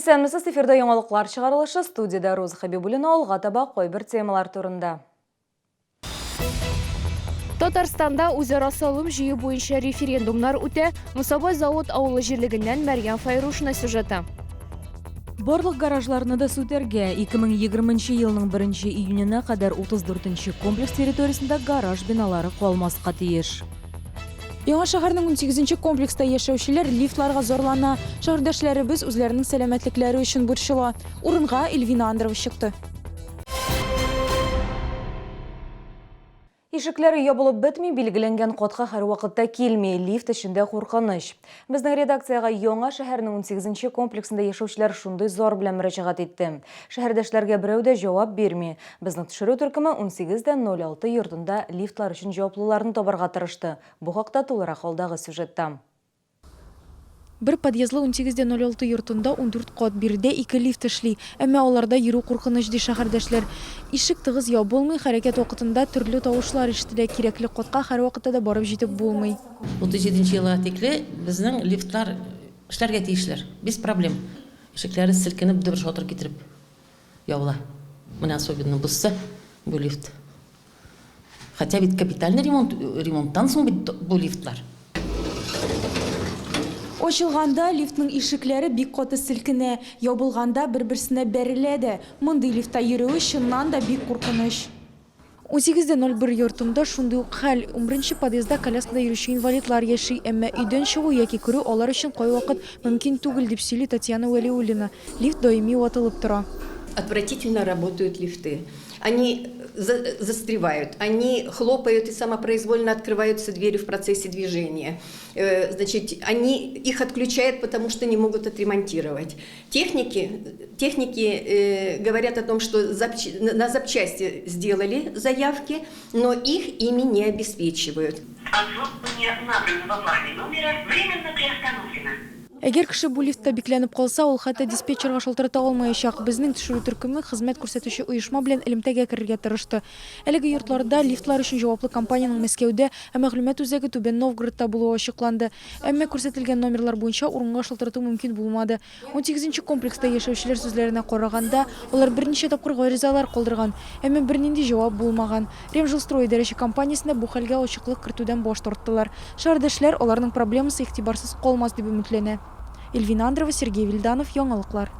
Исәнмесез, эфирда яңалыклар чыгарылышы, студияда Роза Хабибуллина, алга таба койбир темалар турында. Татарстанда үзара салым жүйе буенча референдумнар үтә. Мусабай завод авылы җирлегеннән Мәрьям Файрушина сюжеты. Барлык гаражларны да сүтәргә 2020 елның 1 июненә кадәр 34 комплекс территориясендә гараж биналары калмаска тиеш. Яңа шәһәрнең 18 комплекста яшәүчеләр лифтларга зорлана. Шәһәрдәшләребез үзләренең сәламәтлекләре өчен борчыла. Урынга Эльвина Андрова чыкты. Ишекләре ябылып бетми, билгеләнгән катка һәр вакытта килми, лифт эчендә куркыныч. Безнең редакциягә яңа шәһәрнең 18 комплексында яшәүчеләр шундый зор белән мөрәҗәгать итте. Шәһәрдәшләргә берәү дә җавап бирми. Безнең төшерү төркеме 18:06 йортында лифтлар өчен җаваплыларны табарга тырышты. Бу хакта тулырак алдагы сюжетта. Бер подъездлы 18:06 йортында 14 кат бирдә 2 лифт эшли, әмма аларда йөрү куркыныч ди шәһәрдәшләр. Ишек тыгыз ябылмый, хәрәкәт вакытында төрле тавышлар ишетелә, кирәкле катка һәр вакытта да барып җитеп булмый. 37 елга тикле безнең лифтлар эшләргә тиешләр, без проблем. Ишекләре селкенеп бер шатыр китереп ябыла. Менә особенно булса бу лифт. Хотя бит капитальный ремонттан соң бит бу лифтлар. Ачылганда лифтның ишекләре бик каты селкенә, ябылганда бер-берсенә бәрелә дә. Мондый лифтта йөрү чыннан да бик куркыныч. 18:01 йортында шундый ук хәл. 11 подъездда коляскада йөрүче инвалидлар яши, әмма өйдән чыгу яки керү алар өчен кайвакыт мөмкин түгел дип сөйли Татьяна Вәлиуллина. Лифт даими ватылып тора. Отвратительно работают лифты. Они застревают, они хлопают и самопроизвольно открываются двери в процессе движения. Значит, их отключают, потому что не могут отремонтировать. Техники говорят о том, что на запчасти сделали заявки, но их ими не обеспечивают. Отсутствие набранного вами номера временно приостановлено. Әгәр кеше бу лифтта бикләнеп калса, ул хәтта диспетчерга шалтырата алмаячак. Безнең төшерү төркеме хезмәт күрсәтүче оешма белән элемтәгә керергә тырышты. Әлеге йортларда лифтлар өчен җаваплы компаниянең Мәскәүдә, ә мәгълүмат үзәге Түбән Новгородта булуы ачыкланды. Әмма күрсәтелгән номерлар буенча урынга шалтырату мөмкин булмады. 18 комплекста яшәүчеләр сүзләренә караганда, алар берничә тапкыр гаризалар калдырган, әмма бернинди җавап булмаган. Ремжилстрой идарәче компаниясенә бу хәлгә ачыклык кертүдән баш тарттылар. Шәһәрдәшләр аларның проблемасы игътибарсыз калмас дип өметләнә. Эльвина Андрова, Сергей Вильданов, яңалыклар.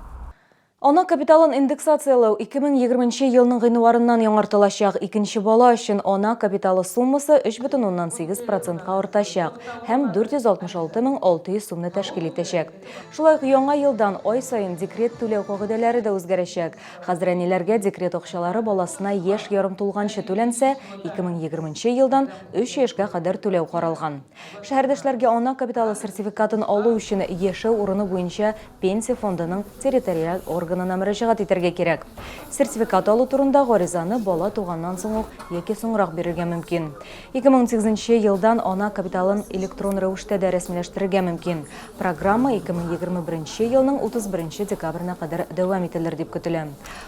Ана капиталын индексациялау 2020 елның гыйнварыннан яңартылачак. Икенче бала өчен ана капиталы суммасы 3,8%-ка артачак һәм 466,600 сумны тәшкил итәчәк. Шулай ук яңа елдан ай сайын декрет түләү кагыйдәләре дә үзгәрәчәк. Хәзер әниләргә декрет акчалары баласына яшь ярым тулганчы түләнсә, 2020 елдан 3 яшькә кадәр түләү каралган. Шәһәрдәшләргә ана капиталы сертификатын алу өчен яшәү урыны буенча пенсия фондының территориаль органына мөрәҗәгать итәргә кирәк. Сертификат алу турында гаризаны бала туганнан соң ук яки соңрак бирергә мөмкин. 2008 елдан ана капиталын электрон рәвештә дә рәсмиләштерергә мөмкин. Программа 2021 елның 31 декабрына кадәр дәвам итәлер дип көтелә.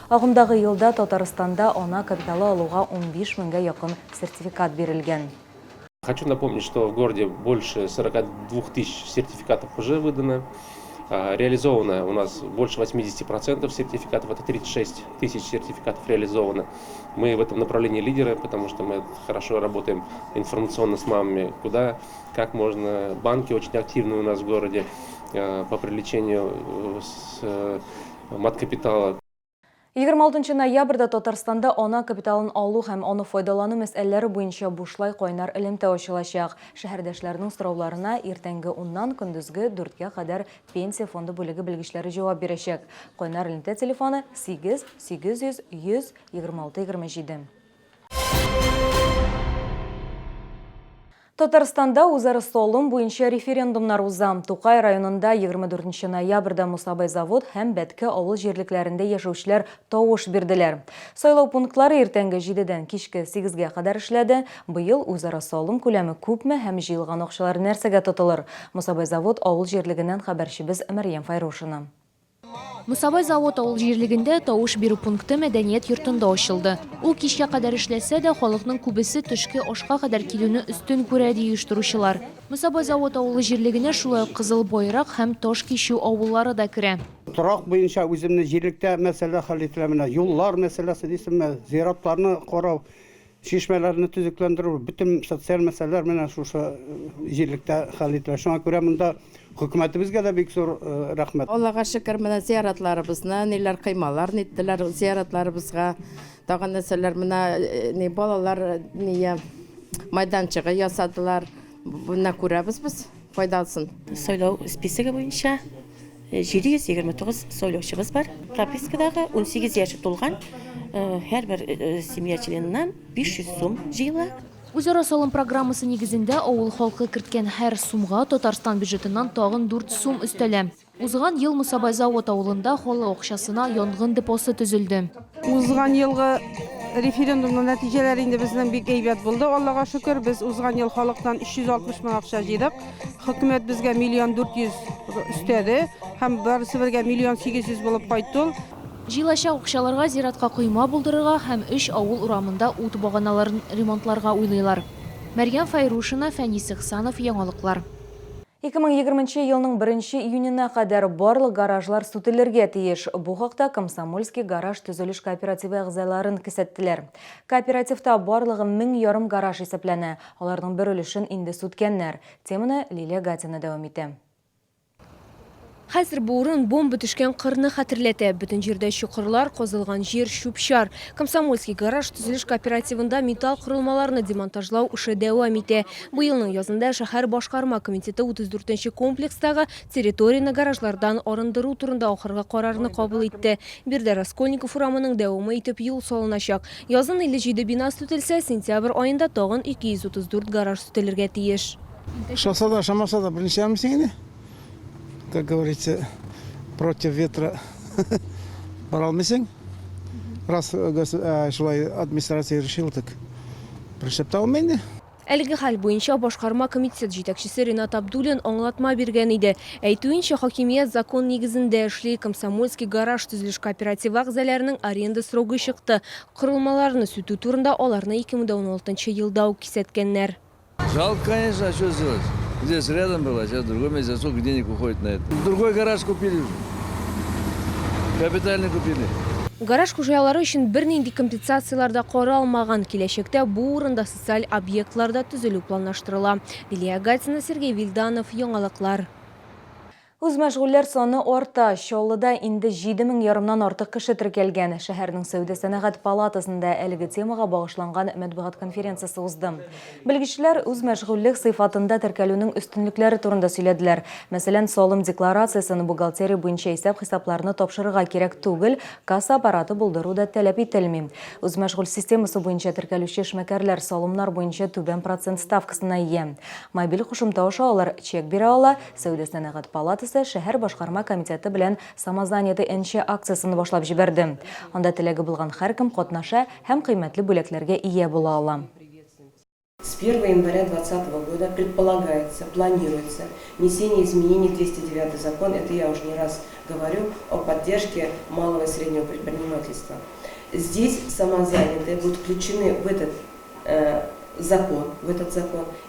Агымдагы елда Татарстанда ана капиталы алуга 15 меңгә якын сертификат бирелгән. Хочу напомнить, что в городе больше 42 тысяч сертификатов уже выдано. Реализовано у нас больше 80% сертификатов, это 36 тысяч сертификатов реализовано. Мы в этом направлении лидеры, потому что мы хорошо работаем информационно с мамами, куда, как можно. Банки очень активны у нас в городе по привлечению маткапитала. 26 ноябрьдә Татарстанда ана капиталын алу һәм аны файдалану мәсьәләләре буенча бушлай кайнар элемтә ачылачак. Шәһәрдәшләрнең сорауларына иртәнге 10-нан көндезге 4-гә кадәр пенсия фонды бүлеге белгечләре җавап бирәчәк. Кайнар элемтә телефоны 8 800 100 26 27. Татарстанда үзара салым буенча референдумнар уза. Тукай районында 24 ноябрьдә Мусабай завод һәм Бәткә авыл җирлекләрендә яшәүчеләр тавыш бирделәр. Сайлау пунктлары иртәнге 7-дән кичке 8-гә кадәр эшләде. Быел үзара салым күләме күпме һәм җыелган акчалар нәрсәгә тотылыр? Мусабай завод авыл җирлегеннән хәбәрчебез Мәрьям Файрушина. Мусабай завод авыл җирлегендә тавыш бирү пункты мәдәният йортында ачылды. Ул кичкә кадәр эшләсә дә, халыкның күбесе төшке ашка кадәр килүне өстен күрә ди оештыручылар. Мусабай завод авылы җирлегенә шулай ук Кызыл Байрак һәм Таш Кичү авыллары да керә. Тұрақ бойынша өзімні жергілікті мәселе хал етілемін. Юллар мәселесі дейсім, зираттарны қорау, шешмелерді түзіклендіру, бүтін социал мәселелер менен шушы жергілікті хал етілемін. Шуңа көрә мұнда Хөкүмәтебезгә дә бик зур рәхмәт. Аллага шөкер, менә зияратларыбызны, ниләр кыймалар ниттеләр зияратларыбызга. Тагын нәрсәләр менә ни балалар ние майданчыгы ясадылар. Буна күрәбез без файдасын. Сайлау списогы буенча 729 сайлаучыбыз бар. Пропискадагы 18 яшы тулган һәрбер семья членынан 500 сум җыела. Үзара салым программасы нигезендә авыл халкы керткән һәр сумга Татарстан бюджетыннан тагын 4 сум өстәлә. Узган ел Мусабай завод авылында халык акчасына янгын депосы төзелде. Узган елгы референдумның нәтиҗәләре инде безнең бик әйбәт булды. Аллага шөкер, без узган ел халыктан 360 мең акча җыйдык. Хөкүмәт безгә 1 400 000 өстәде һәм барысы бергә 1 800 000 булып кайтты. Җыелачак акчаларга зиратка койма булдырырга һәм 3 авыл урамында ут баганаларын ремонтларга уйлыйлар. Мәрьям Файрушина, Фәнис Ихсанов, Яңалыклар. 2020 елның 1 июнена кадәр барлык гаражлар сүтелергә тиеш. Бу хакта Комсомольский гараж төзелеш кооперативы әгъзаларын күрсәттеләр. Кооперативта барлыгы 1000 гараж исәпләнә. Аларның бер өлешен инде сүткәннәр. Теманы Лилия Гатина дәвам итә. Хәзер бу урын бомба төшкән кырны хәтерләтә. Бүтән җирдә чукырлар, казылган җир, шүпчар. Комсомольский гараж төзелеш кооперативында металл корылмаларны демонтажлау эше дәвам итә. Бу елның язында шәһәр башкарма комитеты 34нче комплекстагы территорияны гаражлардан арындыру турында ахыргы карарны кабул итте. Бирдә Раскольников урамының дәвамы итеп юл салыначак. Язын 57 бина сүтелсә, сентябрь айында тагын 234 гараж сүтелергә тиеш. Шосада, шамасада берничә инде. Как говорится, против ветра баралмысың. Раз шулай администрация решила, так прошептал менде. Әлеге хәл буенча башкарма комитет җитәкчесе Ринат Абдуллин аңлатма биргән иде. Әйтүенчә, хакимият закон нигезендә эшли. Комсомольский гараж төзелеш кооперативы әгъзаларының аренда срогы чыкты. Корылмаларны сүтү турында аларны 2016 елда ук кисәткәннәр. Жалко, конечно, а что сделать? Здесь рядом было, сейчас в другом месте, сколько денег уходит на это. Другой гараж купили уже. Капитально купили. Гараж хуҗалары өчен бернинди компенсацияларда каралмаган. Киләчәктә бу урында социаль объектларда төзелү планлаштырыла. Лилия Гатина, Сергей Вильданов, Яңалыклар. Үз мәшгульләр саны арта. Чаллыда инде 7000 ярымнан артык кеше теркәлгән. Шәһәрнең Сәүдә сәнәгать палатасында әлеге темага багышланган матбугат конференциясе узды. Белгечләр үз мәшгульлек сыйфатында теркәлүнең өстенлекләре турында сөйләделәр. Мәсәлән, салым декларациясын бухгалтерия буенча исәп-хисапларны тапшырырга кирәк түгел, касса аппараты булдыру да таләп ителми. Үз мәшгуль системасы буенча теркәлүче эшмәкәрләр салымнар буенча түбән процент ставкасына ия. Мобиль кушымта аша алар чек бирә ала. Сәүдә сәнәгать палатасы шәһәр башкарма комитеты белән самозанятый энче акциясын башлап җибәрде. Анда теләге булган һәркем катнаша һәм кыйммәтле бүләкләргә ия була ала. С 1 января 2020 года предполагается, планируется внесение изменений в 209 закон, это я уже не раз говорю, о поддержке малого и среднего предпринимательства. Здесь самозанятые будут включены в этот закон,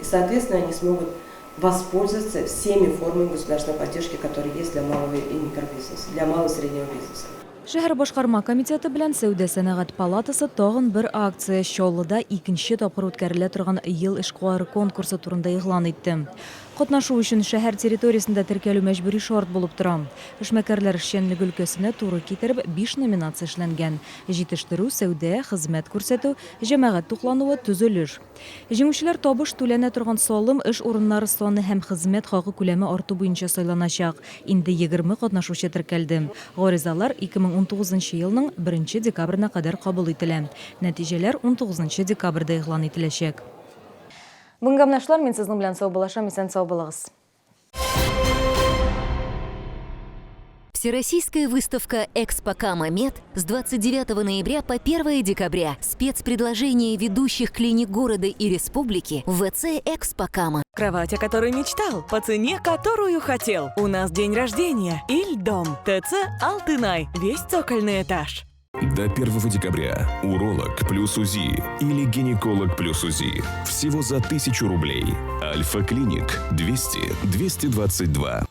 и, соответственно, они смогут воспользоваться всеми формами государственной поддержки, которые есть для малого и микробизнеса, для малого и среднего бизнеса. Шәһәр башкарма комитеты белән Сәүдә сәнәгать палатасы тагын бер акция Чаллыда 2нче тапкыр үткәрелә торган ел эшкуары конкурсы турында игълан итте. Катнашу өчен шәһәр территориясендә теркәлү мәҗбүри шарт булып тора. Эшмәкәрләр эшчәнлеге өлкәсенә туры китереп 5 номинация эшләнгән: җитештерү, сәүдә, хезмәт күрсәтү, җәмәгать туклануы, төзелеш. Җиңүчеләр табыш түләнә торган салым, эш урыннары саны һәм хезмәт хакы күләме арту буенча сайланачак. Инде 20 катнашучы теркәлде. Гаризалар 2019 елның 1 декабрына кадәр кабул ителә. Нәтиҗәләр 19 декабрьдә игълан ителәчәк. Бүгенге менәшләр, мин сезнең белән сау булашам, исән сау булыгыз. Всероссийская выставка «Экспокама Мед» с 29 ноября по 1 декабря. Спецпредложение ведущих клиник города и республики в ВЦ «Экспокама». Кровать, о которой мечтал, по цене, которую хотел. У нас день рождения. Ильдом. ТЦ «Алтынай». Весь цокольный этаж. До 1 декабря уролог плюс УЗИ или гинеколог плюс УЗИ всего за 1000 рублей. Альфа-клиник 200 222.